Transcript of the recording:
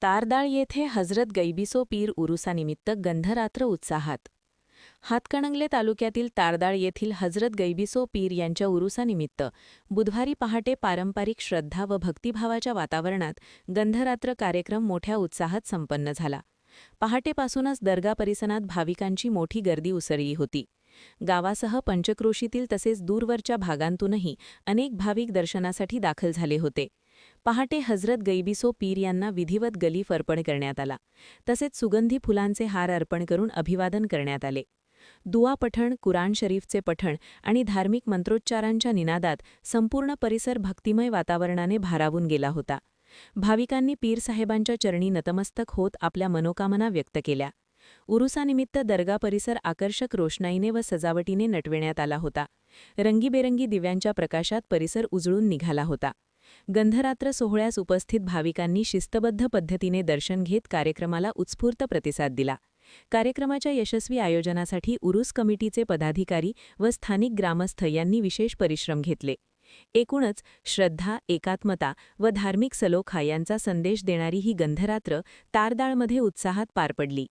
तारदाळ येथे हजरत गैबिसो पीर उरुसानिमित्त गंधरात्र उत्साहात. हातकणंगले तालुक्यातील तारदाळ येथील हजरत गैबिसो पीर यांच्या उरुसानिमित्त बुधवारी पहाटे पारंपरिक श्रद्धा व भक्तिभावाच्या वातावरणात गंधरात्र कार्यक्रम मोठ्या उत्साहात संपन्न झाला. पहाटेपासूनच दर्गा परिसरात भाविकांची मोठी गर्दी उसळली होती. गावासह पंचक्रोशीतील तसेच दूरवरच्या भागांतूनही अनेक भाविक दर्शनासाठी दाखल झाले होते. पहाटे हजरत गैबिसो पीर यांना विधिवत गलीफ अर्पण करण्यात आला. तसेच सुगंधी फुलांचे हार अर्पण करून अभिवादन करण्यात आले. दुआ पठण, कुराण शरीफचे पठण आणि धार्मिक मंत्रोच्चारांच्या निनादात संपूर्ण परिसर भक्तिमय वातावरणाने भारावून गेला होता. भाविकांनी पीर साहेबांच्या चरणी नतमस्तक होत आपल्या मनोकामना व्यक्त केल्या. उरुसानिमित्त दर्गा परिसर आकर्षक रोषणाईने व सजावटीने नटविण्यात आला होता. रंगीबेरंगी दिव्यांच्या प्रकाशात परिसर उजळून निघाला होता. गंधरात्र सोहळ्यास उपस्थित भाविकांनी शिस्तबद्ध पद्धतीने दर्शन घेत कार्यक्रमाला उत्स्फूर्त प्रतिसाद दिला. कार्यक्रमाच्या यशस्वी आयोजनासाठी उरूस कमिटीचे पदाधिकारी व स्थानिक ग्रामस्थ यांनी विशेष परिश्रम घेतले. एकूणच श्रद्धा, एकात्मता व धार्मिक सलोखा यांचा संदेश देणारी ही गंधरात्र तारदाळमध्ये उत्साहात पार पडली.